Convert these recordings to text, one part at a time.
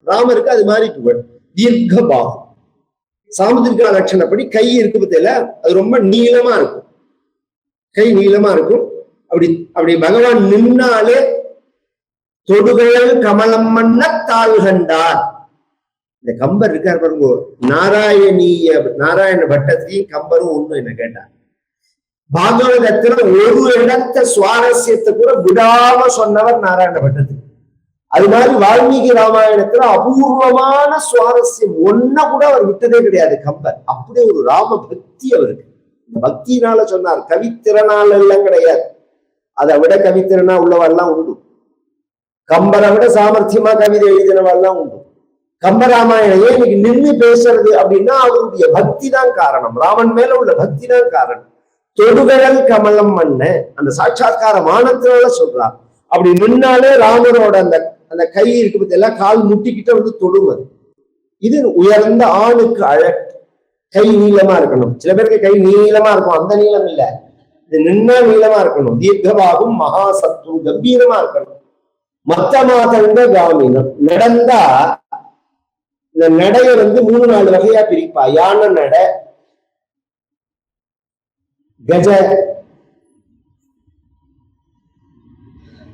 ராமருக்கு அது மாதிரி புகழ். தீர்க்க பாகம். சாமுத்திரிகா லட்சணப்படி கை இருக்கு பத்தியில அது ரொம்ப நீளமா இருக்கும். கை நீளமா இருக்கும். அப்படி அப்படி பகவான் நின்னாலே தொடுகையல் கமலம் மன்ன தாழ்கண்டார். இந்த கம்பர் இருக்கார் பாருங்க, நாராயண பட்டத்தையும் கம்பரும் ஒண்ணு என்ன கேட்டார். பாகவதத்துல ஒரு இடத்த சுவாரஸ்யத்தை கூட விடாம சொன்னவர் நாராயண பட்டத்துக்கு. அது மாதிரி வால்மீகி ராமாயணத்துல அபூர்வமான சுவாரஸ்யம் ஒன்ன கூட அவர் விட்டதே கிடையாது கம்பர். அப்படி ஒரு ராம பக்தி அவருக்கு. பக்தினால சொன்னார், கவித்திறனால எல்லாம் கிடையாது. அதை விட கவித்திறனா உள்ளவெல்லாம் உண்டு. கம்பரை விட சாமர்த்தியமா கவிதை எழுதினவெல்லாம் உண்டு. கம்பராமாயணம் ஏன் இன்னைக்கு நின்று பேசுறது அப்படின்னா அவருடைய பக்தி தான் காரணம். ராமன் மேல உள்ள பக்தி தான் காரணம். தொடுகழல் கமலம் மண்ண அந்த சாட்சாத்கார மானத்தினால சொல்றார். அப்படி நின்னாலே ராமரோட அந்த அந்த கை இருக்கு பத்தி எல்லாம் கால் முட்டிக்கிட்ட வந்து தொடுவது. இது உயர்ந்த ஆணுக்கு அழகு. கை நீளமா இருக்கணும். சில பேருக்கு கை நீளமா இருக்கும், அந்த நீளம் இல்ல, இது நின்னா நீளமா இருக்கணும். தீர்க்கமாகும் மகாசத்து கம்பீரமா இருக்கணும். மத்த மாதங்க காமினம். நடந்தா இந்த நடைய வந்து 3-4 வகையா பிரிப்பா. யானை நடை, கஜ,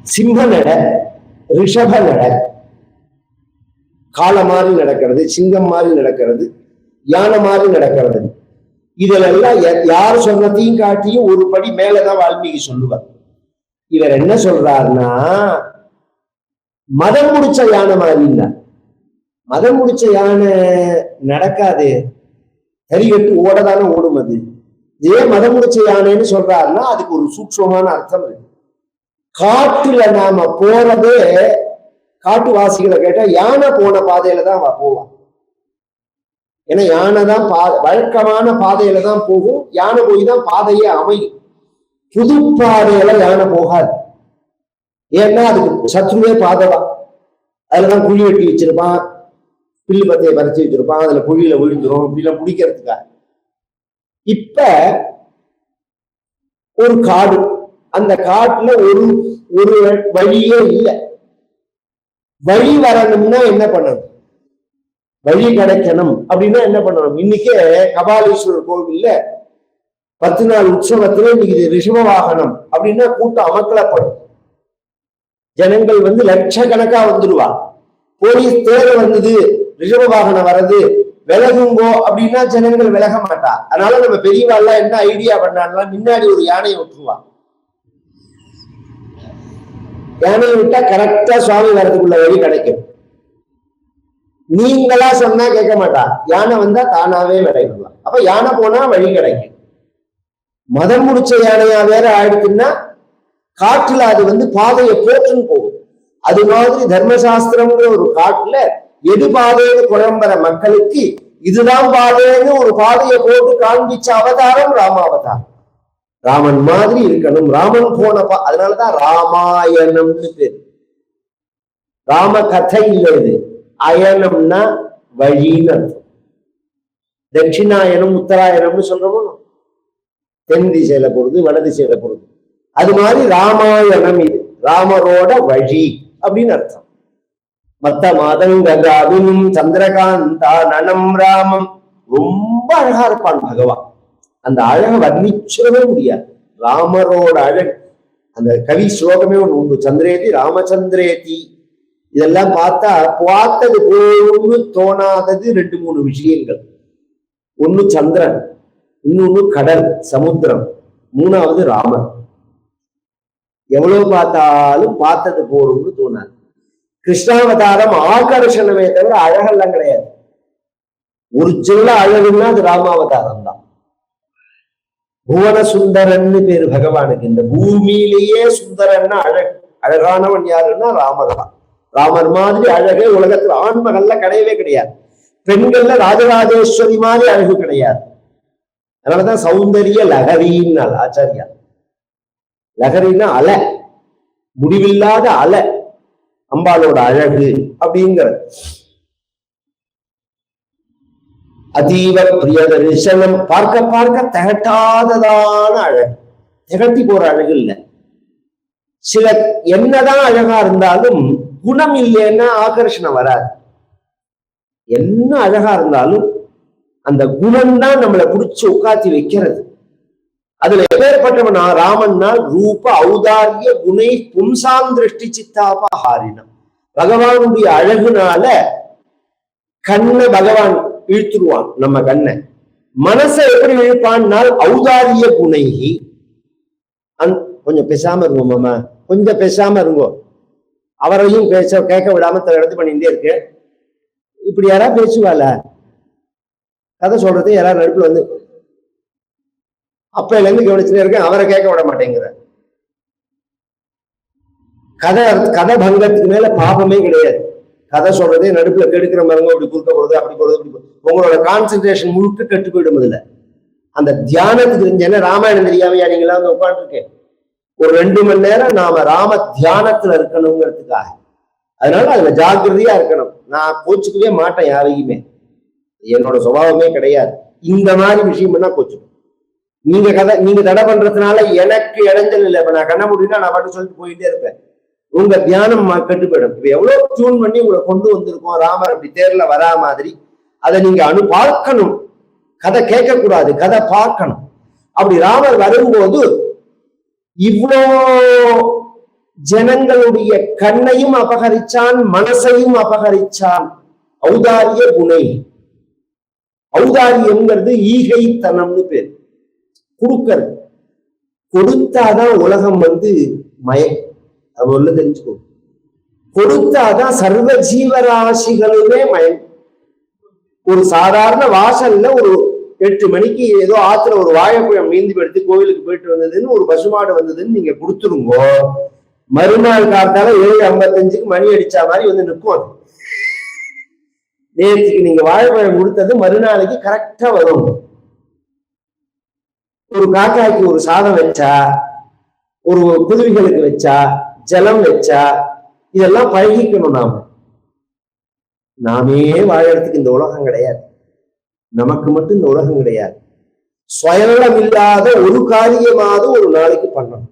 சிம்ம நடை, ரிஷப நடை. காளை மாதிரி நடக்கிறது, சிங்கம் மாதிரி நடக்கிறது, யானை மாதிரி நடக்கிறது. இதுல எல்லாம் யார் சொன்னதையும் காட்டியும் ஒரு படி மேலதான் வால்மீகி சொல்லுவார். இவர் என்ன சொல்றாருன்னா, மதம் முடிச்ச யானை மாதிரின்னா. மதம் முடிச்ச யானை நடக்காது, கரிகட்டு ஓடதானே ஓடும். அது ஏன் மதம் முடிச்ச யானைன்னு சொல்றாருன்னா அதுக்கு ஒரு சூட்சமான அர்த்தம் இருக்கு. காட்டுல நாம போறதே, காட்டுவாசிகளை கேட்டா யானை போன பாதையில தான் போவான். ஏன்னா யானை தான் வழக்கமான பாதையில தான் போகும். யானை போய் தான் பாதையே அமையும். புது பாதையில யானை போகாது. ஏன்னா அதுக்கு சத்ருவே பாதை தான். அதுலதான் குழி வெட்டி வச்சிருப்பான், பில்லு பத்தையை பறிச்சு வச்சிருப்பான், அதுல குழியில விழுந்துரும் இப்படிலாம் பிடிக்கிறதுக்காக. இப்ப ஒரு காடு, அந்த காட்டுல ஒரு வழியே இல்லை. வழி வரணும்னா என்ன பண்ணணும்? வழி கிடைக்கணும் அப்படின்னா என்ன பண்ணணும்? இன்னைக்கே கபாலீஸ்வரர் கோவில்ல 10 நாள் உற்சவத்துல இன்னைக்கு ரிஷப வாகனம் அப்படின்னா கூட்டம் அமக்கலப்படும். ஜனங்கள் வந்து லட்சக்கணக்கா வந்துடுவா. போலீஸ் தேர வந்தது, ரிஷப வாகனம் வர்றது, விலகுங்கோ அப்படின்னா ஜனங்கள் விலக மாட்டா. அதனால நம்ம பெரியவாள்லாம் என்ன ஐடியா பண்ணாலும் முன்னாடி ஒரு யானையை விட்டுருவா. யானையை விட்டா கரெக்டா சுவாமி வர்றதுக்குள்ள வழி கிடைக்கும். நீங்களா சொன்னா கேட்க மாட்டா, யானை வந்தா தானாவே விளைவிடலாம். அப்ப யானை போனா வழி கிடைக்கும். மதம் முடிச்ச யானையா வேற ஆயிடுச்சுன்னா காட்டுல அது வந்து பாதையை போற்றுன்னு போகும். அது மாதிரி தர்மசாஸ்திரம்ங்கிற ஒரு காட்டுல எது பாதைன்னு குழம்புற மக்களுக்கு இதுதான் பாதைன்னு ஒரு பாதையை போட்டு காண்பிச்ச அவதாரம் ராமாவதாரம். ராமன் மாதிரி இருக்கணும். ராமன் போன அதனாலதான் ராமாயணம்னு பேரு. ராம கதை இல்லை இது. அயனம்னா வழின்னு அர்த்தம். தட்சிணாயனம் உத்தராயணம்னு சொல்றோமோ, தென் திசையில போறது வட திசையில போறது. அது மாதிரி ராமாயணம் இது ராமரோட வழி அப்படின்னு அர்த்தம். மத்த மாதங்கனும் சந்திரகாந்தா நனம் ராமம். ரொம்ப அழகா இருப்பான் பகவான். அந்த அழகை வர்ணிச்சவே முடியாது. ராமரோட அழகு. அந்த கவி ஸ்லோகமே ஒண்ணு உண்டு, சந்திரேதி ராமச்சந்திரேதி. இதெல்லாம் பார்த்தா பார்த்தது போன்னு தோணாதது 2-3 விஷயங்கள். ஒண்ணு சந்திரன், இன்னொன்னு கடல் சமுத்திரம், 3வது ராமர். எவ்வளவு பார்த்தாலும் பார்த்தது போறோம்னு தோணாது. கிருஷ்ணாவதாரம் ஆகர்ஷணமே தவிர அழகெல்லாம் கிடையாது. ஒரிஜினலா அழகுன்னா அது ராமாவதாரம் தான். புவன சுந்தரன்னு பேரு பகவானுக்கு. இந்த பூமியிலேயே சுந்தரன்னா அழகானவன் யாருன்னா ராமர் தான். ராமர் மாதிரி அழகே உலகத்துல ஆண்மகள்ல கிடையவே கிடையாது. பெண்கள்ல ராஜராஜேஸ்வரி மாதிரி அழகு கிடையாது. அதனாலதான் சௌந்தரிய லகரின்னாள் ஆச்சாரியா. லகரின்னா அலை, முடிவில்லாத அலை அம்பாளோட அழகு அப்படிங்கிற. அதீவ பிரிய தரிசனம். பார்க்க பார்க்க திகட்டாததான அழகு. திகட்டி போற அழகு இல்லை. சில என்னதான் அழகா இருந்தாலும் குணம் இல்லைன்னா ஆகர்ஷணம் வராது. என்ன அழகா இருந்தாலும் அந்த குணம்தான் நம்மளை பிடிச்சு உட்காத்தி வைக்கிறது. அதுல எப்பேற்பட்டவனா ராமன்னா ரூப ஔதாரிய குணை பும்சாம் திருஷ்டி சித்தாபஹாரினம். பகவானுடைய அழகுனால கண்ணை பகவான் இழுத்துருவான், நம்ம கண்ணை. மனசை எப்படி இழுப்பான்னால் ஔதாரிய குணைகி. கொஞ்சம் பேசாம இருங்கோ மாமா, கொஞ்சம் பேசாம இருங்கோ. அவரையும் கேட்க விடாம எடுத்து பண்ணிட்டே இருக்கு. இப்படி யாராவது பேசுவாள? கதை சொல்றது யாராவது நடுப்புல வந்து அப்பையில இருந்து கவனிச்சுட்டே இருக்கேன், அவரை கேட்க விட மாட்டேங்கிற. கதை பங்கத்துக்கு மேல பாபமே கிடையாது. கதை சொல்றதே நடுப்புல கெடுக்கிற மரங்க அப்படி குறுக்க போறது, அப்படி போறது, இப்படி போறது. உங்களோட கான்சென்ட்ரேஷன் முழுக்க கெட்டு போயிடும். இதுல அந்த தியானத்துக்கு என்ன ராமாயணம் தெரியாமையா நீங்களா வந்து உட்காந்துருக்கேன். ஒரு 2 மணி நேரம் நாம ராம தியானத்துல இருக்கணுங்கிறதுக்காக. அதனால அதுல ஜாக்கிரதையா இருக்கணும். நான் கோச்சுக்கவே மாட்டேன் யாரையுமே, என்னோட சுபாவமே கிடையாது. இந்த மாதிரி விஷயம் பண்ணா கோச்சுக்கும். நீங்க தடை பண்றதுனால எனக்கு இடைஞ்சல் இல்லை. இப்ப நான் கண்ண முடியும்னா நான் பாட்டு சொல்லிட்டு போயிட்டே இருப்பேன். உங்க தியானம் கெட்டு போயிடும். இப்ப எவ்வளவு டியூன் பண்ணி உங்களை கொண்டு வந்திருக்கோம் ராமர் அப்படி தேர்ல வரா மாதிரி. அதை நீங்க பார்க்கணும். கதை கேட்க கூடாது, கதை பார்க்கணும். அப்படி ராமர் வரும்போது இவ்வளோ ஜனங்களுடைய கண்ணையும் அபகரிச்சான், மனசையும் அபகரிச்சான். ஔதாரிய குணை. ஔதாரியம்ங்கிறது ஈகைத்தனம்னு பேர். கொடுக்கறது. கொடுத்தாதான் உலகம் மயம். அது தெரிஞ்சுக்கோ. கொடுத்தாதான் சர்வ ஜீவராசிகளுமே மயம். ஒரு சாதாரண வாசல்ல ஒரு 8 மணிக்கு ஏதோ ஆத்துல ஒரு வாழைப்பழம் மீந்து எடுத்து கோவிலுக்கு போயிட்டு வந்ததுன்னு ஒரு பசுமாடு வந்ததுன்னு நீங்க கொடுத்துருங்கோ. மறுநாள் காலத்தால 7:55க்கு மணி அடிச்சா மாதிரி வந்து நிற்கும். அது நேற்றுக்கு நீங்க வாழைப்பழம் கொடுத்தது மறுநாளைக்கு கரெக்டா வரும். ஒரு காக்காய்க்கு ஒரு சாதம் வச்சா, ஒரு குருவிகளுக்கு வச்சா, ஜலம் வச்சா, இதெல்லாம் பழகிக்கணும். நாமே வாழறதுக்கு இந்த உலகம் கிடையாது. நமக்கு மட்டும் இந்த உலகம் கிடையாது. சுயநலம் இல்லாத ஒரு காரியமாவது ஒரு நாளைக்கு பண்ணணும்.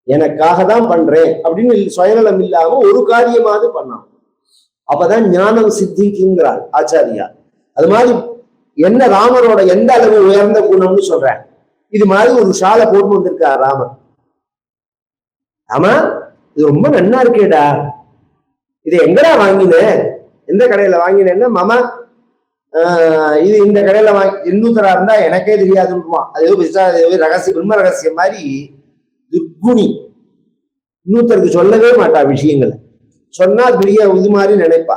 எனக்காக தான் பண்றேன் அப்படின்னு சுயநலம் இல்லாம ஒரு காரியமாவது பண்ணணும். அப்பதான் ஞானம் சித்திக்குங்கிறார் ஆச்சாரியா. அது மாதிரி என்ன ராமரோட எந்த அளவு உயர்ந்த குணம்னு சொல்றேன். இது மாதிரி ஒரு ஷாலை போட்டு வந்திருக்கார் ராமர். ஆமா, இது ரொம்ப நன்னா இருக்கேடா, இதை எங்கடா வாங்கின, எந்த கடையில வாங்கினேன்னா மாமா இது இந்த கடையில வாங்கி, இன்னொருத்தரா இருந்தா எனக்கே தெரியாதுன்னுவான். அது ஏதோ ரகசியம், உண்மை ரகசியம் மாதிரி துர்குணி. இன்னொருத்தருக்கு சொல்லவே மாட்டா விஷயங்களை. சொன்னா பெரிய இது மாதிரி நினைப்பா.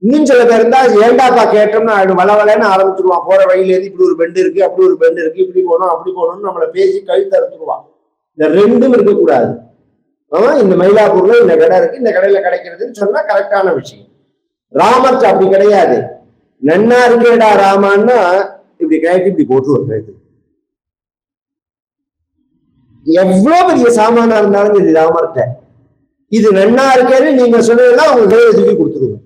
இன்னும் சில பேர் இருந்தா ஏண்டாப்பா கேட்டோம்னா வளவலன்னு ஆரம்பிச்சிருவான். போற வழியில இருந்து இப்படி ஒரு பெண்டு இருக்கு, அப்படி ஒரு பெண்டு இருக்கு, இப்படி போனோம் அப்படி போனோம்னு நம்மளை பேசி கழுத்து அறுத்துருவான். இந்த ரெண்டும் இருக்கக்கூடாது. இந்த மயிலாப்பூர்ல இந்த கடை இருக்கு, இந்த கடையில கிடைக்கிறதுன்னு சொன்னா கரெக்டான விஷயம். ராமர் அப்படி கிடையாது. நன்னா இருக்கேடா ராமான்னா இப்படி கேட்டு இப்படி போட்டு வருது. எவ்வளவு பெரிய சாமானா இருந்தாலும் இது ராமர்கிட்ட இது நன்னா இருக்கேன்னு நீங்க சொன்னதெல்லாம் அவங்க கையில தூக்கி கொடுத்துருவோம்.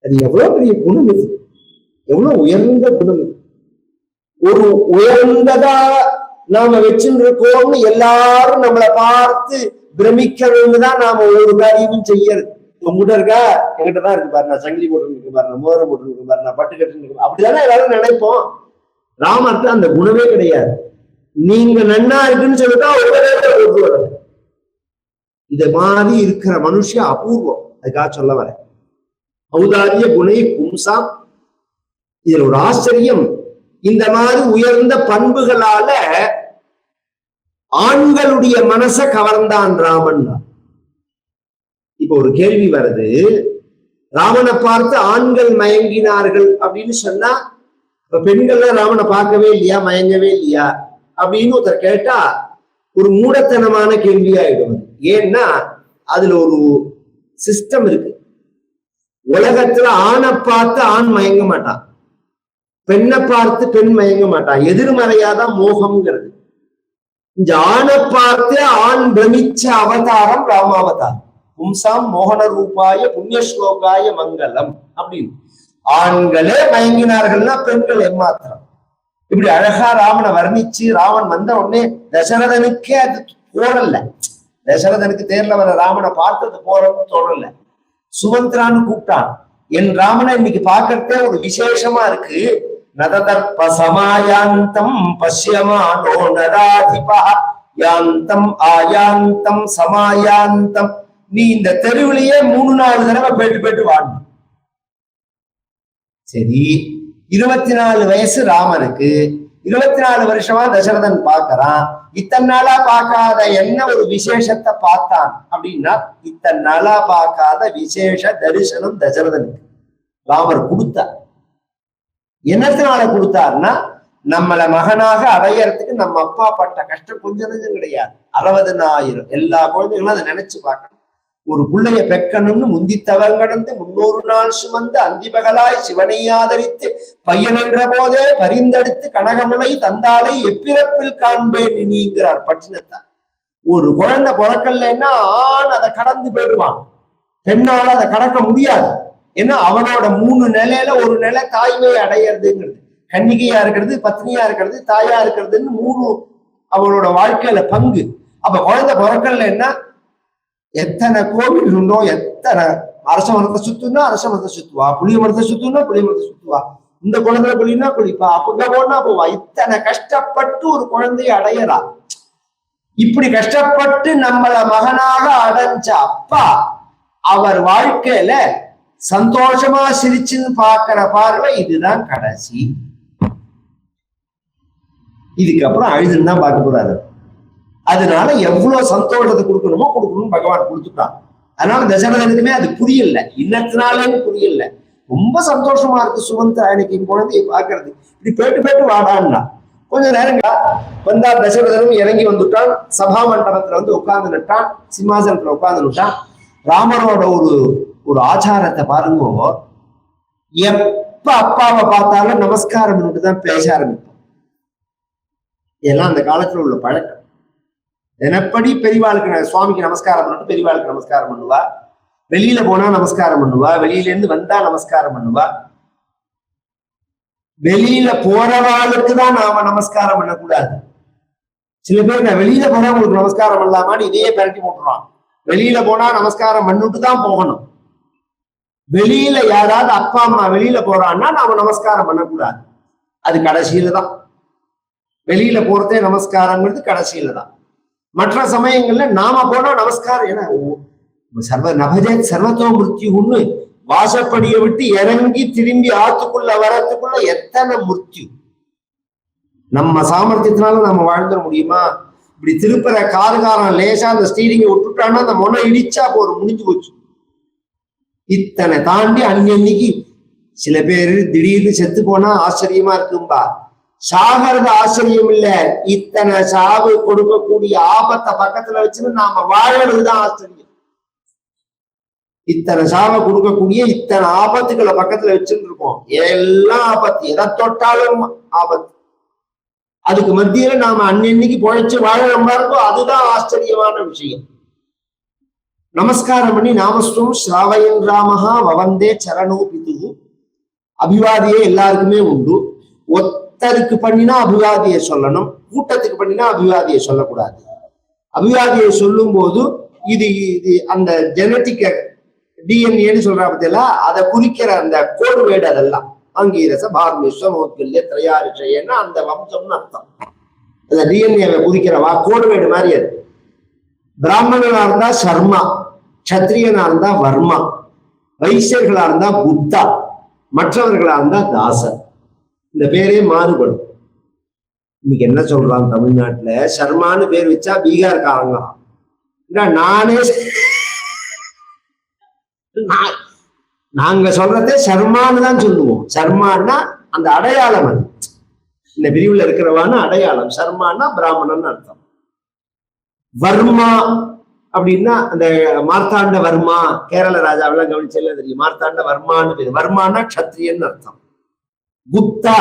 அது எவ்வளவு பெரிய குணம் இது, எவ்வளவு உயர்ந்த குணம் இது. ஒரு உயர்ந்ததா நாம வச்சுட்டு இருக்கோம்னு எல்லாரும் நம்மளை பார்த்து பிரமிக்கிறவங்க தான் நாம ஒரு காரியமும் செய்யறது. உங்ககிட்ட இருக்கா, என்கிட்ட தான் இருக்கு பாரு, நான் சங்கிலி போட்டு பாரு, நான் மோதிரம் போட்டு பாரு, நான் பட்டு கட்டு, அப்படிதானே எல்லாரும் நினைப்போம். ராமர்கிட்ட அந்த குணமே கிடையாது. நீங்க நன்னா இருக்குன்னு சொல்லிட்டா ஒவ்வொரு இத மாதிரி இருக்கிற மனுஷன் அபூர்வம். அதுக்காக சொல்ல வர ஔதாரிய குணை பும்சாம். இதுல ஒரு ஆச்சரியம், இந்த மாதிரி உயர்ந்த பண்புகளால ஆண்களுடைய மனசை கவர்ந்தான் ராமன். இப்ப ஒரு கேள்வி வருது, ராமனை பார்த்து ஆண்கள் மயங்கினார்கள் அப்படின்னு சொன்னா இப்ப பெண்கள்லாம் ராமனை பார்க்கவே இல்லையா, மயங்கவே இல்லையா அப்படின்னு ஒருத்தர் கேட்டா ஒரு மூடத்தனமான கேள்வியாயிடும். ஏன்னா அதுல ஒரு சிஸ்டம் இருக்கு. உலகத்துல ஆணை பார்த்து ஆண் மயங்க மாட்டான், பெண்ணை பார்த்து பெண் மயங்க மாட்டான். எதிர்மறையாதான் மோகம்ங்கிறது. இந்த ஆணை பார்த்து ஆண் பிரமிச்ச அவதாரம் ராமாவதாரம். பும்சாம் மோகன ரூபாய புண்ணியஸ்லோகாய மங்களம் அப்படின்னு. ஆண்களே மயங்கினார்கள்னா பெண்கள் ஏமாத்திரம். இப்படி அழகா ராமனை வர்ணிச்சு ராமன் வந்த உடனே தசரதனுக்கே அது தோணல. தசரதனுக்கு தேர்ல வர ராமனை பார்த்தது போறன்னு தோணல. சுமந்திரான்னு கூப்பிட்டான். என் ராமனை இன்னைக்கு பாக்குறதே ஒரு விசேஷமா இருக்கு. நததர்ப்ப சமாயாந்தம் பஷ்யமானோ நராதிபா யாந்தம் ஆயாந்தம் சமாயாந்தம். நீ இந்த தெருவிலேயே 3-4 தடவை போயிட்டு வாடணும். சரி, 24 வயசு ராமனுக்கு, 24 வருஷமா தசரதன் பாக்குறான். இத்தனை நாளா பார்க்காத என்ன ஒரு விசேஷத்தை பார்த்தான் அப்படின்னா, இத்தனை நாளா பார்க்காத விசேஷ தரிசனம் தசரதனுக்கு ராமர் கொடுத்தார். என்னத்தினால கொடுத்தாருன்னா, நம்மளை மகனாக அடையறதுக்கு நம்ம அப்பா பட்ட கஷ்டம் கொஞ்சம் நெஞ்சம் கிடையாது. 60,000 எல்லா குழந்தைகளும் அதை நினைச்சு பார்க்கணும். ஒரு பிள்ளைய பெக்கணும்னு முந்தித்தவன் கடந்து 300 நாள் சுமந்து அந்திபகலாய் சிவனை ஆதரித்து பையன் என்ற போதே பரிந்தெடுத்து கனகமுலை தந்தாலை எப்பிறப்பில் காண்பேன் நீங்கிறார் பட்டினத்தார். ஒரு குழந்தை பிறக்கலைன்னா ஆண் அதை கடந்து போயிடுவான், பெண்ணால் அதை கடக்க முடியாது. ஏன்னா அவனோட 3 நிலையில ஒரு நிலை தாய்மையை அடையிறதுங்கிறது, கன்னிகையா இருக்கிறது, பத்னியா இருக்கிறது, தாயா இருக்கிறதுன்னு 3 அவளோட வாழ்க்கையில பங்கு. அப்ப குழந்தை பிறக்கலைன்னா எத்தனை கோவில் உண்டோ, எத்தனை அரச மரத்தை சுத்துனா அரச மரத்தை சுத்துவா, புளிய மரத்தை சுத்துனா புளிய மரத்தை சுத்துவா, இந்த குழந்தை குழினா குளிப்பா, அப்ப போனா போவா. இத்தனை கஷ்டப்பட்டு ஒரு குழந்தைய அடையறா. இப்படி கஷ்டப்பட்டு நம்மள மகனாக அடைஞ்ச அப்பா அவர் வாழ்க்கையில சந்தோஷமா சிரிச்சுன்னு பாக்குற பார்வை இதுதான் கடைசி. இதுக்கப்புறம் அழுதுன்னு தான் பார்க்க போறாரு. அதனால எவ்வளவு சந்தோஷத்தை கொடுக்கணுமோ கொடுக்கணும்னு பகவான் கொடுத்துட்டான். அதனால தசரதனுக்குமே அது புரியல, இன்னத்தினாலேன்னு புரியல. ரொம்ப சந்தோஷமா இருக்கு சுமந்தா எனக்கு என் குழந்தையை பாக்குறது. இப்படி போயிட்டு வாடான்னா கொஞ்ச நேரங்க வந்தா தசரதனும் இறங்கி வந்துட்டான். சபா மண்டபத்துல வந்து உட்கார்ந்து நிட்டான், சிம்மாசனத்துல உட்கார்ந்து நிட்டான். ராமரோட ஒரு ஆச்சாரத்தை பாருங்க, எப்ப அப்பாவை பார்த்தாலும் நமஸ்காரம் தான் பேச ஆரம்பிப்போம். இதெல்லாம் அந்த காலத்துல உள்ள பழக்கம். தினப்படி பெரியவாளுக்கு சுவாமிக்கு நமஸ்காரம் பண்ணிட்டு பெரியவாளுக்கு நமஸ்காரம் பண்ணுவா, வெளியில போனா நமஸ்காரம் பண்ணுவா, வெளியில இருந்து வந்தா நமஸ்காரம் பண்ணுவா. வெளியில போறவாளுக்கு தான் நாம நமஸ்காரம் பண்ணக்கூடாது. சில பேர் நான் வெளியில போனா உங்களுக்கு நமஸ்காரம் பண்ணலாமான்னு இதையே பரட்டி போட்டுருவான். வெளியில போனா நமஸ்காரம் பண்ணிட்டு தான் போகணும். வெளியில யாராவது அப்பா அம்மா வெளியில போறான்னா நாம நமஸ்காரம் பண்ணக்கூடாது, அது கடைசியில தான். வெளியில போறதே நமஸ்காரங்கிறது கடைசியில தான். மற்ற சமயங்கள்ல நாம போனா நமஸ்காரம், ஏன்னா நபஜேத் சர்வத்தோ மிருத்யுன்னு வாசப்படியை விட்டு இறங்கி திரும்பி ஆத்துக்குள்ள வரத்துக்குள்ள எத்தனை மிருத்யு. நம்ம சாமர்த்தியத்தினால நம்ம வாழ்ந்துட முடியுமா? இப்படி திருப்புற காருக்காரன் லேசா அந்த ஸ்டீரிங்கை விட்டுட்டான்னா அந்த முனை இடிச்சா போறோம், முடிஞ்சு போச்சு. இத்தனை தாண்டி அன்னைக்கு சில பேரு திடீர்னு செத்து போனா ஆச்சரியமா இருக்கும்பா. சாகிறது ஆச்சரியம் இல்ல, இத்தனை சாவு கொடுக்கக்கூடிய ஆபத்தை பக்கத்துல வச்சுன்னு நாம வாழறதுதான் ஆச்சரியம். இத்தனை சாவை கொடுக்கக்கூடிய இத்தனை ஆபத்துக்களை பக்கத்துல வச்சுட்டு இருக்கோம். எல்லாம் ஆபத்து, எதை தொட்டாலும் ஆபத்து. அதுக்கு மத்தியில நாம அன்னைக்கு பொழைச்சு வாழறோம் பாருங்கோ, அதுதான் ஆச்சரியமான விஷயம். நமஸ்காரம் பண்ணி நாமஸ்வம் ஸ்ராவயன் ராமஹா வவந்தே சரணோ பிது. அபிவாதியே எல்லாருக்குமே உண்டு. ஒத்தருக்கு பண்ணினா அபிவாதியை சொல்லணும், கூட்டத்துக்கு பண்ணினா அபிவாதியை சொல்லக்கூடாது. அபிவாதியை சொல்லும் போது இது அந்த ஜெனட்டிக் டிஎன்ஏன்னு சொல்றா பத்தியில அதை குறிக்கிற அந்த கோடு வேடு, அதெல்லாம் அங்கீரச பார்மிஸ்வ மோத்கல்ய திரையாரிஷயன்னா அந்த வம்சம்னு அர்த்தம். அந்த டிஎன்ஏவை குறிக்கிற கோடு வேடு மாதிரி அது. பிராமணனா இருந்தா சர்மா, கத்திரியனா இருந்தா வர்மா, வைசியர்களா இருந்தா புத்தா, மற்றவர்களா இருந்தா தாசர். இந்த பேரே மாறுபடும். இன்னைக்கு என்ன சொல்றான் தமிழ்நாட்டுல, சர்மான்னு பேர் வச்சா பீகார்காரங்க. நானே நாங்க சொல்றதே சர்மான்னு தான் சொல்லுவோம். சர்மான்னா அந்த அடையாளம், அது இந்த பிரிவுல இருக்கிறவான அடையாளம். சர்மான்னா பிராமணன் அர்த்தம். வர்மா அப்படின்னா அந்த மார்த்தாண்ட வர்மா, கேரள ராஜாவெல்லாம் கவனிச்சல தெரியும். மார்த்தாண்ட வர்மான்னு பேரு. வர்மானா கத்திரியன் அர்த்தம். குப்தா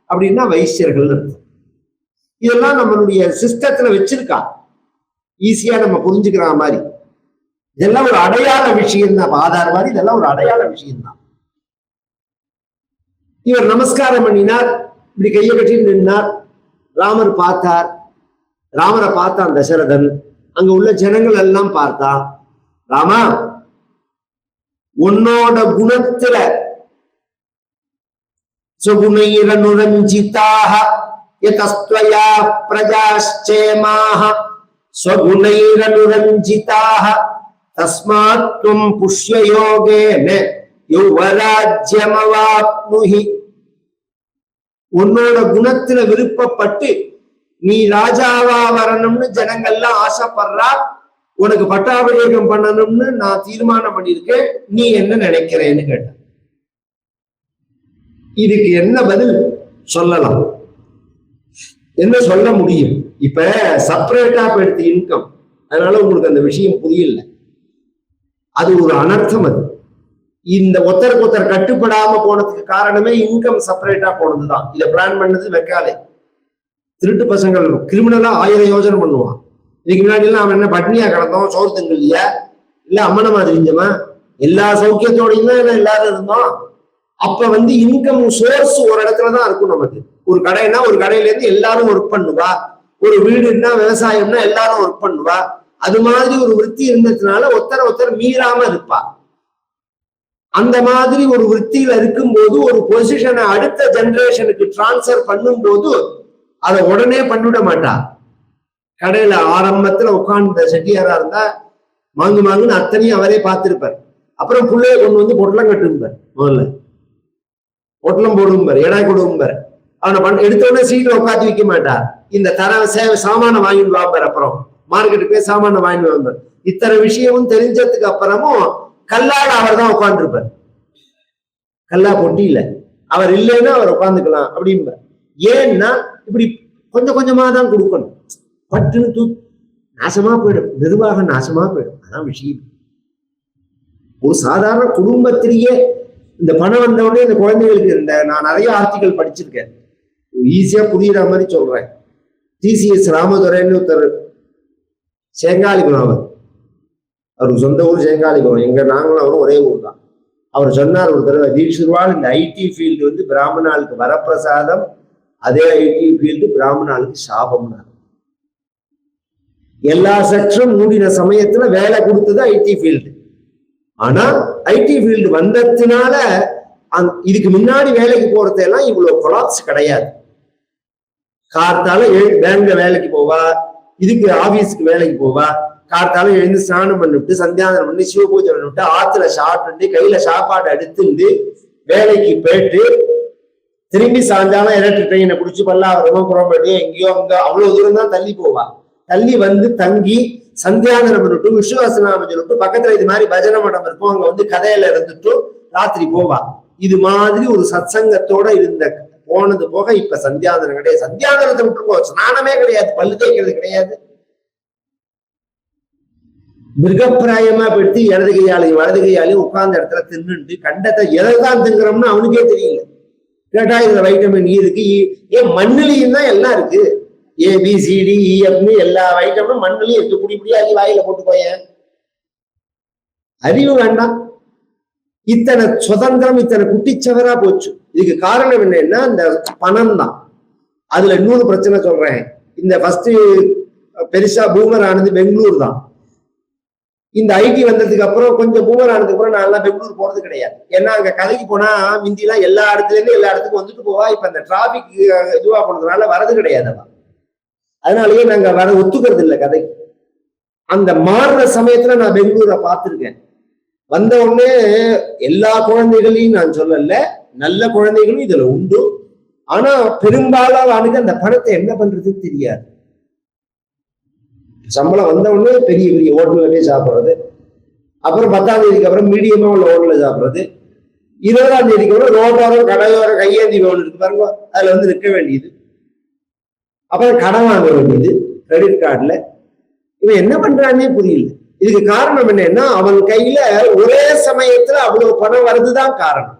அப்படின்னா வைசியர்கள் அர்த்தம். இதெல்லாம் நம்மளுடைய சிஸ்டத்துல வச்சிருக்கா, ஈஸியா நம்ம புரிஞ்சுக்கிற மாதிரி. இதெல்லாம் ஒரு அடையாள விஷயம் தான், ஆதார் மாதிரி. இதெல்லாம் ஒரு அடையாள விஷயம் தான். இவர் நமஸ்காரம் பண்ணினார், இப்படி கையை கட்டி நின்றார். ராமர் பார்த்தார். ராமரை பார்த்தான் தசரதன். அங்க உள்ள ஜனங்கள் எல்லாம் பார்த்தா, ராமா உன்னோட குணத்துல சுகுணைரனுரஞ்சிதாக யதஸ்த்வயா பிரஜாஸ்சேமாக ஸ்வகுணைரனுரஞ்சிதாக தஸ்மாத் த்வம் புஷ்யயோகேன யௌவராஜ்யமவாப்னுஹி. உன்னோட குணத்துல விருப்பப்பட்டு நீ ராஜாவா வரணும்னு ஜனங்கள்லாம் ஆசைப்படுறா, உனக்கு பட்டாபிஷேகம் பண்ணணும்னு நான் தீர்மானம் பண்ணிருக்கேன், நீ என்ன நினைக்கிறேன்னு கேட்ட. இதுக்கு என்ன பதில் சொல்லலாம், என்ன சொல்ல முடியும்? இப்ப செப்பரேட்டா எடுத்த இன்கம், அதனால உங்களுக்கு அந்த விஷயம் புரியல. அது ஒரு அனர்த்தம். அது இந்த ஒருத்தருக்கு ஒருத்தர் கட்டுப்படாம போனதுக்கு காரணமே இன்கம் செப்பரேட்டா போனதுதான். இதை பிளான் பண்ணது வைக்காலே. திருட்டு பசங்கள் கிரிமினலா 1000 யோசனை பண்ணுவான். இதுக்கு முன்னாடி எல்லாம் அவன் என்ன பட்னியா கிடந்தோம், சோறு திங்கள் இல்லையா, இல்ல அம்மனமா தெரிஞ்சமா, எல்லா சௌக்கியத்தோடையும் தான் எல்லாரும் இருந்தோம். அப்ப இன்கம் சோர்ஸ் ஒரு இடத்துலதான் இருக்கும். நமக்கு ஒரு கடைன்னா ஒரு கடையில இருந்து எல்லாரும் ஒர்க் பண்ணுவா, ஒரு வீடுன்னா விவசாயம்னா எல்லாரும் ஒர்க் பண்ணுவா. அது மாதிரி ஒரு விற்பி இருந்ததுனால ஒருத்தர் மீறாம இருப்பா. அந்த மாதிரி ஒரு விற்பியில இருக்கும்போது ஒரு பொசிஷனை அடுத்த ஜெனரேஷனுக்கு டிரான்ஸ்பர் பண்ணும் போது அதை உடனே பண்ணிவிட மாட்டா. கடையில ஆரம்பத்துல உட்கார்ந்த செட்டியாரா இருந்தா மாங்குன்னு அத்தனையும் அவரே பார்த்திருப்பார். அப்புறம் பிள்ளைய கொண்டு பொட்டலம் கட்டும்பார், முதல்ல பொட்டலம் போடும்பார், எடை கொடும்பார். அவனை எடுத்த உடனே சீட்ல உட்காந்து வைக்க மாட்டார். இந்த சாமான வாங்கிட்டு வாம்பார். அப்புறம் மார்க்கெட்டுக்கு போய் சாமான வாங்கிட்டு வாம்பார். இத்தனை விஷயமும் தெரிஞ்சதுக்கு அப்புறமும் கல்லாட அவர் தான் உட்காந்துருப்பார். கல்லா பொட்டி இல்ல, அவர் இல்லைன்னா அவர் உட்காந்துக்கலாம் அப்படிம்பார். ஏன்னா இப்படி கொஞ்சம் கொஞ்சமா தான் கொடுக்கணும். பட்டுன்னு நாசமா போயிடும், நிர்வாகம் நாசமா போயிடும். அதான் விஷயம். ஒரு சாதாரண குடும்பத்திலேயே இந்த பணம் வந்த உடனே இந்த குழந்தைகளுக்கு நான் நிறைய ஆர்டிகல் படிச்சிருக்கேன், ஈஸியா புரியுற மாதிரி சொல்றேன். TCS ராமதுரைன்னு ஒருத்தர், சேங்காலிபுரம், அவருக்கு சொந்த ஊர் சேங்காலிபுரம், எங்க நாங்களும் அவரும் ஒரே ஊர் தான். அவர் சொன்னார் ஒரு தடவை, தீட்சிதர்வாள் இந்த ஐடி ஃபீல்டு பிராமணாளுக்கு வரப்பிரசாதம், அதே ஐடி ஃபீல்டு பிராமணாளுக்கு சாபம்னார். எல்லா செக்ஷனும் மூடின சமயத்துல வேலை கொடுத்தது ஐடி ஃபீல்டு. ஆனா ஐடி ஃபீல்டு வந்ததுனால இதுக்கு முன்னாடி வேலைக்கு போறதெல்லாம் இவ்வளவு கொலாப்ஸ் கிடையாது. கார்த்தால பேங்க்ல வேலைக்கு போவா, இதுக்கு ஆபீஸுக்கு வேலைக்கு போவா, கார்த்தால எழுந்து ஸ்நானம் பண்ணிவிட்டு சந்தியானம் பண்ணி சிவபூஜை பண்ணிவிட்டு ஆத்துல சாப்பிட்டு கையில சாப்பாடு எடுத்துட்டு வேலைக்கு போயிட்டு திரும்பி சாயங்காலம் எலக்ட்ரிக் ட்ரெயினை குடிச்சு பல்லாவரமோ புறம்பட்டு எங்கேயோ அங்க அவ்வளவு தூரம் தான் தள்ளி போவா. தள்ளி தங்கி சந்தியாதனம் பண்ணிட்டு விஸ்வாசனாம சொல்லிட்டு பக்கத்துல இது மாதிரி பஜனை மடம் இருக்கும், அங்க கதையில இருந்துட்டு ராத்திரி போவா. இது மாதிரி ஒரு சத்சங்கத்தோட போனது போக இப்ப சந்தியாதனம் கிடையாது. சந்தியாதனத்தை விட்டுருக்கோ, ஸ்நானமே கிடையாது, பல்லு தேய்க்கிறது கிடையாது. மிருகப்பிராயமா போயிட்டு இடது கையாலையும் வலது கையாலையும் உட்கார்ந்த இடத்துல தின்னுட்டு கண்டத்தை எதைதான் திங்குறோம்னு அவனுக்கே தெரியல. கேட்டா இதுல வைட்டமின் இருக்கு, ஏன் மண்ணிலையும் தான் எல்லாம் இருக்கு, ABCDEFன்னு எல்லா வைட்டமினும் மண்ணிலையும் இருக்கு. குடிப்படியாகி வாயில போட்டு போய அறிவு வேண்டாம். இத்தனை சுதந்திரம் இத்தனை குட்டிச்சவரா போச்சு. இதுக்கு காரணம் என்னன்னா இந்த பணம் தான். அதுல இன்னொரு பிரச்சனை சொல்றேன். இந்த ஃபர்ஸ்ட் பெருசா பூமர் ஆனது பெங்களூர் தான். இந்த ஐடி வந்ததுக்கு அப்புறம் கொஞ்சம் பூமர் ஆனதுக்கு அப்புறம் நான் எல்லாம் பெங்களூர் போறது கிடையாது. ஏன்னா அங்க கதைக்கு போனா மிந்திலாம் எல்லா இடத்துல இருந்து எல்லா இடத்துக்கும் வந்துட்டு போவா. இப்ப இந்த டிராபிக் இதுவா போனதுனால வரது கிடையாது. அதனாலயே நாங்க வர ஒத்துக்கிறது இல்லை கதைக்கு. அந்த மாறுற சமயத்துல நான் பெங்களூரை பார்த்திருக்கேன். வந்த உடனே எல்லா குழந்தைகளையும் நான் சொல்லல, நல்ல குழந்தைகளும் இதுல உண்டு. ஆனா பெரும்பாலானுக்கு அந்த பணத்தை என்ன பண்றதுன்னு தெரியாது. சம்பளம் வந்த உடனே பெரிய பெரிய ஹோட்டல்ல போய் சாப்பிட்றது, அப்புறம் 10ஆம் தேதிக்கு அப்புறம் மீடியமா உள்ள ஹோட்டல்ல சாப்பிட்றது, 20ஆம் தேதிக்கு அப்புறம் ரோட்டோரம் கடையோரம் கையேந்தி ஒன்று இருக்கு பாருங்க, அதுல நிற்க வேண்டியது, அப்புறம் கடன் வாங்க வேண்டியது கிரெடிட் கார்டுல. இவன் என்ன பண்றானே புரியல. இதுக்கு காரணம் என்னன்னா அவன் கையில ஒரே சமயத்துல அவ்வளவு பணம் வருதுதான் காரணம்.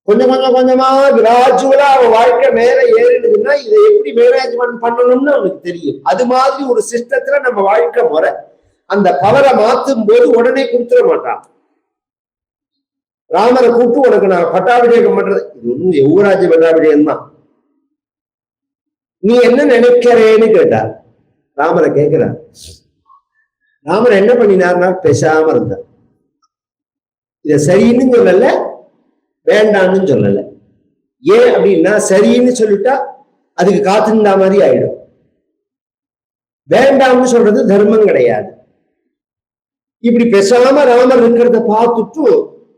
கொஞ்சம் கொஞ்சம் கொஞ்சமா கிராஜுவலா அவன் வாழ்க்கை மேல ஏறிடுதுன்னா இதை எப்படி மேனேஜ்மெண்ட் பண்ணணும்னு அவனுக்கு தெரியும். அது மாதிரி ஒரு சிஸ்டத்துல நம்ம வாழ்க்கை முறை. அந்த பவரை மாத்தும் போது உடனே கொடுத்துட மாட்டான். ராமரை கூப்பிட்டு உனக்கு நான் பட்டாபிஷேகம் பண்றது, இது ஒன்னும் யுவராஜ பட்டாபிஷேகம் தான், நீ என்ன நினைக்கிறேன்னு கேட்டார். ராமரை கேட்கிறார். ராமர் என்ன பண்ணினார்னா பேசாம இருந்தார். இத சரின்னு சொல்லல, வேண்டான்னு சொல்லல. ஏன் அப்படின்னா சரின்னு சொல்லிட்டா அதுக்கு காத்துண்டா மாதிரி ஆயிடும். வேண்டாம்னு சொல்றது தர்மம் கிடையாது. இப்படி பேசாம ராமர் இருக்கிறத பார்த்துட்டு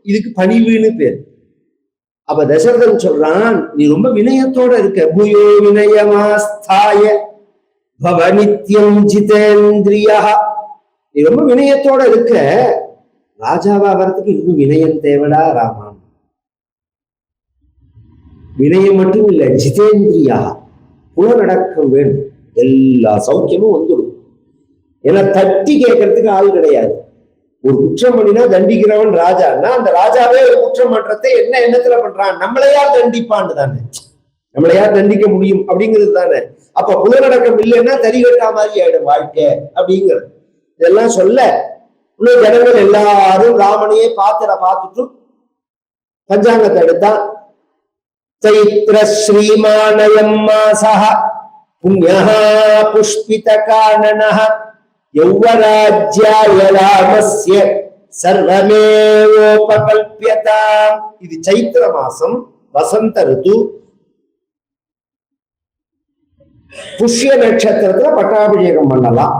இதுக்கு பணிவுன்னு பேர். அப்ப தசரதன் சொல்றான், நீ ரொம்ப வினயத்தோட இருக்க. பூயோ வினயமாஸ்தாய பவநித்யம் ஜிதேந்திரியா. நீ ரொம்ப வினயத்தோட இருக்க. ராஜாவா வரத்துக்கு இன்னும் வினயம் தேவடா ராமான். வினயம் மட்டும் இல்ல, ஜிதேந்திரியா, புலநடக்கம் வேணும். எல்லா சௌக்கியமும் வந்துடும். ஏன்னா தட்டி கேட்கறதுக்கு ஆள் கிடையாது. ஒரு குற்றம் பண்ணினா தண்டிக்கிறவன் ராஜான்னா, அந்த ராஜாவே ஒரு குற்றம் பண்றதை என்ன எண்ணத்துல பண்றான், நம்மளை யார் தண்டிப்பான்னு தானே, நம்மளை யார் தண்டிக்க முடியும் அப்படிங்கிறது தானே. அப்ப புலநடக்கம் இல்லைன்னா தறிகட்டா மாதிரி ஆயிடும் வாழ்க்கை அப்படிங்கிறது. இதெல்லாம் சொல்ல இன்னும் ஜனங்கள் எல்லாரும் ராமனையே பார்த்துட்டு பஞ்சாங்கத்தை எடுத்தா, சைத்ர ஸ்ரீமானயம் மாசஹ புண்யஹ புஷ்பித கானனஹ யௌவராஜ்யாய ராமஸ்ய சர்வமேவோபகல்ப்யதாம். இது சைத்திர மாசம், வசந்த ரிது. புஷ்ய நட்சத்திரத்துல பட்டாபிஷேகம் பண்ணலாம்.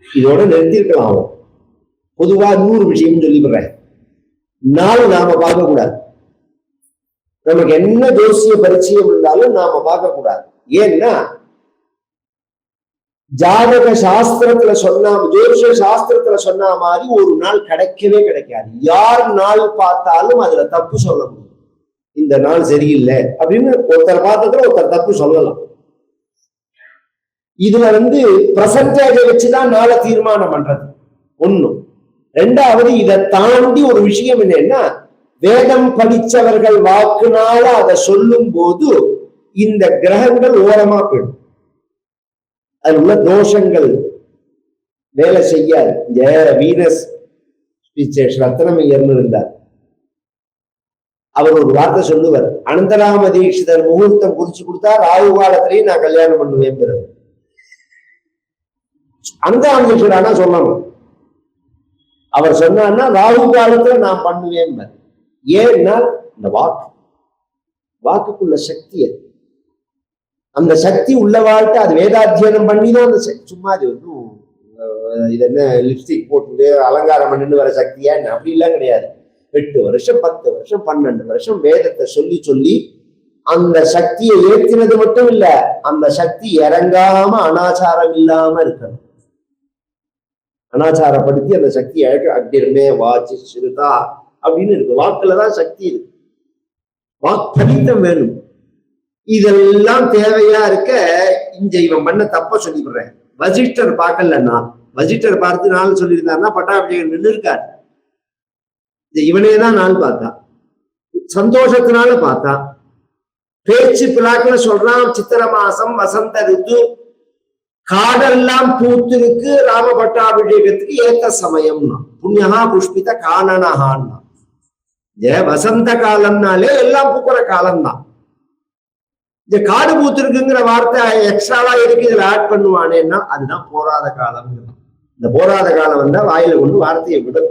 இதோட நிறுத்திருக்கலாம். பொதுவா 100 விஷயம் சொல்லிவிடுறேன். நாள் நாம பார்க்க கூடாது. நமக்கு என்ன ஜோசிய பரிச்சயம் இருந்தாலும் நாம பார்க்க கூடாது. ஏன்னா ஜாதக சாஸ்திரத்துல சொன்ன, ஜோதிஷ சாஸ்திரத்துல சொன்ன மாதிரி ஒரு நாள் கிடைக்கவே கிடைக்காது. யார் நாள் பார்த்தாலும் அதுல தப்பு சொல்ல முடியும். இந்த நாள் சரியில்லை அப்படின்னு ஒருத்தர் பார்த்ததுல ஒருத்தர் தப்பு சொல்லலாம். இதுல பிரசன்டேஜை வச்சுதான் நாளை தீர்மானம் பண்றது ஒண்ணு. ரெண்டாவது, இதை தாண்டி ஒரு விஷயம் என்னன்னா, வேதம் படிச்சவர்கள் வாக்குனால அதை சொல்லும் போது இந்த கிரகங்கள் ஓரமா போயிடும். அது உள்ள தோஷங்கள் வேலை செய்யாது. வீனஸ் ரத்னமையர்னு இருந்தார். அவர் ஒரு வார்த்தை சொல்லுவார், அனந்தராம தீட்சிதர் முகூர்த்தம் குறிச்சு கொடுத்தா ராகு காலத்திலேயே நான் கல்யாணம் பண்ணுவேன். அனந்தராம தீட்சிதர் ஆனா சொல்லணும், அவர் சொன்னார்னா ராகு காலத்துல நான் பண்ணுவேன். ஏன்னா இந்த வாக்குக்குள்ள சக்தி, அந்த சக்தி உள்ள வாழ்க்கை. அது வேதாத்தியனம் பண்ணிதான் அந்த சும்மா அது இது என்ன லிப்ஸ்டிக் போட்டு அலங்காரம் பண்ணிட்டு வர சக்தியா அப்படி எல்லாம் கிடையாது. 8 வருஷம் 10 வருஷம் 12 வருஷம் வேதத்தை சொல்லி சொல்லி அந்த சக்தியை ஏற்றினது மட்டும் இல்ல, அந்த சக்தி இறங்காம அனாச்சாரம் இல்லாம இருக்கணும். அனாச்சாரப்படுத்தி அந்த சக்தி அக்னிர்மே வாச்சி சிறுதா அப்படின்னு இருக்கு. வாக்குலதான் சக்தி இருக்கு. வாக்களித்தம் வேணும். இதெல்லாம் தேவையா இருக்க இங்க இவன் பண்ண தப்ப சொல்லிவிடுறேன். வசிஷ்டர் பார்க்கலன்னா, வசிஷ்டர் பார்த்து நாள் சொல்லியிருந்தாருன்னா பட்டாபிஷேகம் நின்று இருக்காரு. இவனேதான் நாள் பார்த்தா, சந்தோஷத்தினால பார்த்தா. பேச்சு பிளாக்குல சொல்றான், சித்திர மாசம் வசந்த ரித்து, காடெல்லாம் பூத்திருக்கு, ராம பட்டாபிஷேகத்துக்கு ஏத்த சமயம்னா. புண்ணியகா புஷ்பித காணனஹான்னா. வசந்த காலம்னாலே எல்லாம் பூக்குற காலம்தான். இந்த காடு பூத்திருக்குங்கிற வார்த்தை எக்ஸ்ட்ராவா இருக்கு, இதுல ஆட் பண்ணுவானேன்னா அதுதான் போராத காலம். இந்த போராத காலம் வந்தா வாயில கொண்டு வார்த்தையை விடும்.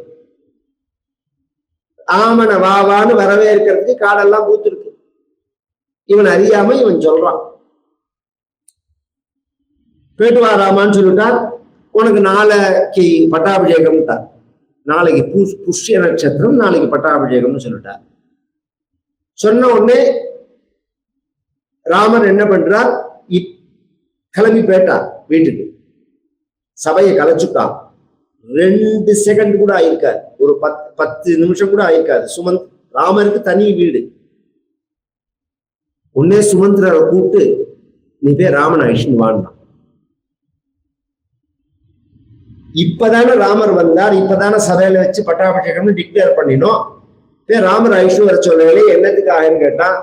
ஆமன வாவான்னு வரவேற்கிறதுக்கு காடெல்லாம் பூத்திருக்கு. இவன் அறியாம இவன் சொல்றான், போயிட்டு வாராமான்னு சொல்லிட்டார். உனக்கு நாளைக்கு பட்டாபிஷேகம் தான், நாளைக்கு புஷ்ய நட்சத்திரம், நாளைக்கு பட்டாபிஷேகம்னு சொல்லிட்டார். சொன்ன உடனே ராமன் என்ன பண்றார், கிளம்பி போயிட்டார் வீட்டுக்கு. சபையை கலைச்சுட்டான். 2 செகண்ட் கூட ஆயிருக்காது, ஒரு 10 நிமிஷம் கூட ஆயிருக்காது. ராமருக்கு தனி வீடு. உன்னே சுமந்திரரை கூப்பிட்டு நீ போய் ராமன் அழிச்சுன்னு வாழ்ந்தான். இப்பதானே ராமர் வந்தார், இப்பதானே சபையில வச்சு பட்டாபிஷேகம்னு டிக்ளேர் பண்ணினோம். ராமர் அழிச்சு வர சொல்லவே என்னத்துக்கு ஆயின்னு கேட்டான்.